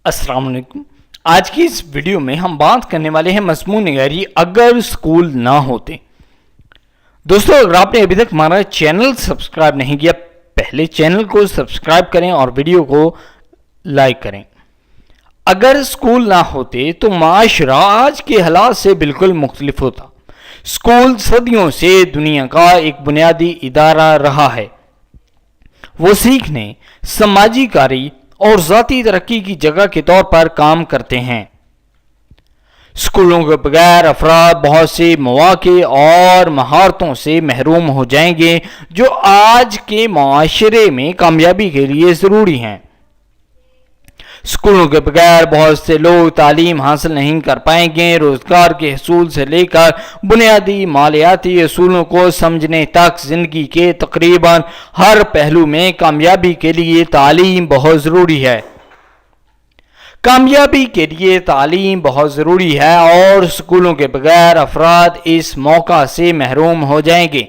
अस्सलाम वालेकुम। आज की इस वीडियो में हम बात करने वाले हैं मज़मून निगारी अगर स्कूल ना होते। दोस्तों, अगर आपने अभी तक हमारा चैनल सब्सक्राइब नहीं किया, पहले चैनल को सब्सक्राइब करें और वीडियो को लाइक करें। अगर स्कूल ना होते तो माशरा आज के हालात से बिल्कुल मुख्तलिफ होता। स्कूल सदियों से दुनिया का एक बुनियादी इदारा रहा है। वो सीखने, समाजी कारी और ज़ाती तरक्की की जगह के तौर पर काम करते हैं। स्कूलों के बगैर अफराद बहुत से मौके और महारतों से महरूम हो जाएंगे जो आज के माशरे में कामयाबी के लिए ज़रूरी हैं। स्कूलों के बगैर बहुत से लोग तालीम हासिल नहीं कर पाएंगे। रोज़गार के हसूल से लेकर बुनियादी मालियाती असूलों को समझने तक ज़िंदगी के तकरीबन हर पहलू में कामयाबी के लिए तालीम बहुत ज़रूरी है। कामयाबी के लिए तालीम बहुत ज़रूरी है और स्कूलों के बगैर अफराद इस मौका से महरूम हो जाएंगे।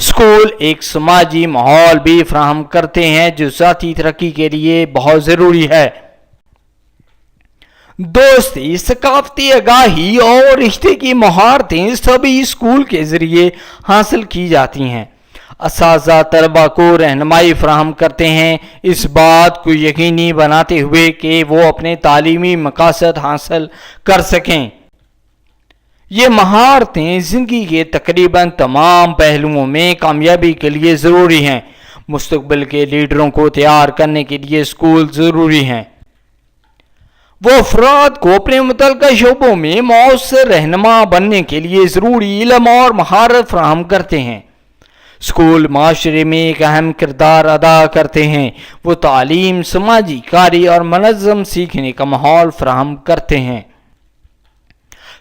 स्कूल एक समाजी माहौल भी फराहम करते हैं जो ज़ाती तरक्की के लिए बहुत ज़रूरी है। दोस्ती, सकाफती आगाही और रिश्ते की महारतें सभी स्कूल के ज़रिए हासिल की जाती हैं। असातिज़ा तलबा को रहनुमाई फराहम करते हैं, इस बात को यकीनी बनाते हुए कि वो अपने तालीमी मकासद हासिल कर सकें। ये महारतें ज़िंदगी के तकरीबन तमाम पहलुओं में कामयाबी के लिए ज़रूरी हैं। मुस्तक़बिल के लीडरों को तैयार करने के लिए स्कूल ज़रूरी हैं। वो अफराद को अपने मुतल्लिका शोबों में मौसर रहनुमा बनने के लिए ज़रूरी इल्म और महारत फराहम करते हैं। स्कूल माशरे में एक अहम किरदार अदा करते हैं। वो तालीम, समाजी कारी और मनज़्ज़म सीखने का माहौल फराहम करते हैं।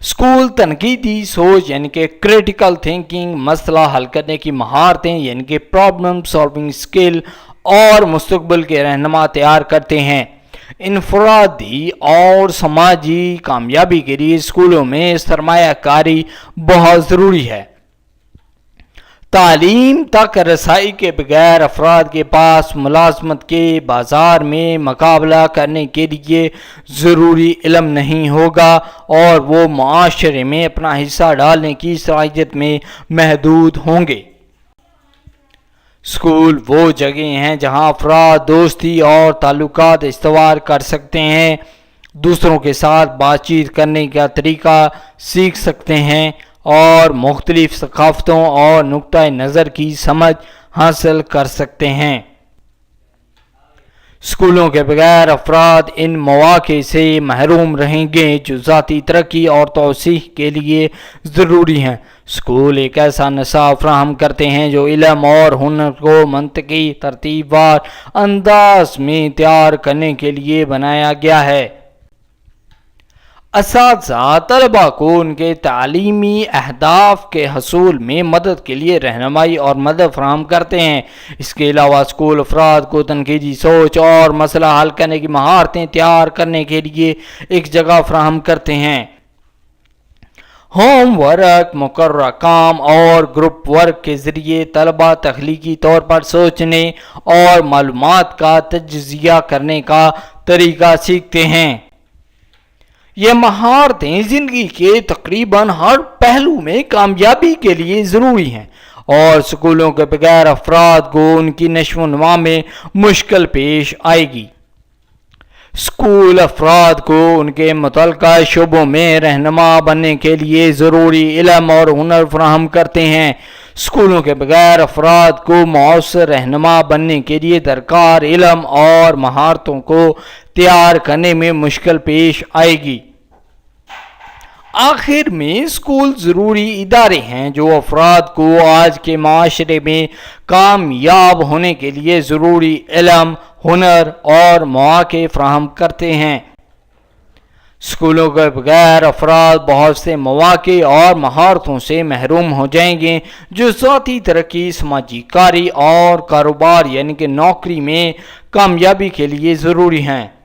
स्कूल तनकीदी सोच यानी कि क्रिटिकल थिंकिंग, मसला हल करने की महारतें यानी कि प्रॉब्लम सॉल्विंग स्किल और मुस्तक़बिल के रहनुमा तैयार करते हैं। इनफरादी और समाजी कामयाबी के लिए स्कूलों में सरमायाकारी बहुत ज़रूरी है। तालीम तक रसाई के बगैर अफराद के पास मुलाजमत के बाज़ार में मुकाबला करने के लिए ज़रूरी इल्म नहीं होगा और वो माशरे में अपना हिस्सा डालने की सलाहियत में महदूद होंगे। स्कूल वो जगह हैं जहां अफराद दोस्ती और ताल्लुकात इस्तवार कर सकते हैं, दूसरों के साथ बातचीत करने का तरीका सीख सकते हैं और मुख्तलिफ सकाफ़तों और नुक्ता नज़र की समझ हासिल कर सकते हैं। स्कूलों के बगैर अफराद इन मौके से महरूम रहेंगे जो ज़ाती तरक्की और तौसीह के लिए ज़रूरी हैं। स्कूल एक ऐसा निसाब फराहम करते हैं जो इल्म और हुनर को मंतकी तरतीबवार अंदाज में तैयार करने के लिए बनाया गया है। असातिज़ा तलबा को उनके तालीमी अहदाफ के हसूल में मदद के लिए रहनुमाई और मदद फराहम करते हैं। इसके अलावा स्कूल अफराद को तनकीदी सोच और मसला हल करने की महारतें तैयार करने के लिए एक जगह फराहम करते हैं। होम वर्क, मुकर्रर काम और ग्रुप वर्क के ज़रिए तलबा तख्लीकी तौर पर सोचने और मालूमात का तज्ज़िया करने का तरीका सीखते हैं। ये महारतें ज़िंदगी के तकरीबन हर पहलू में कामयाबी के लिए ज़रूरी हैं और स्कूलों के बगैर अफराद को उनकी नशो नुमा में मुश्किल पेश आएगी। स्कूल अफराद को उनके मुतल्लिका शोबों में रहनुमा बनने के लिए ज़रूरी इल्म और हुनर फराहम करते हैं। स्कूलों के बगैर अफराद को मौसर रहनुमा बनने के लिए दरकार इल्म और महारतों को तैयार करने में मुश्किल पेश आएगी। आखिर में स्कूल ज़रूरी इदारे हैं जो अफराद को आज के माशरे में कामयाब होने के लिए ज़रूरी इल्म, हुनर और मौके फराहम करते हैं। स्कूलों के बगैर अफराद बहुत से मौके और महारतों से महरूम हो जाएंगे जो ज़ाती तरक्की, समाजी कारी और कारोबार यानी कि नौकरी में कामयाबी के लिए ज़रूरी हैं।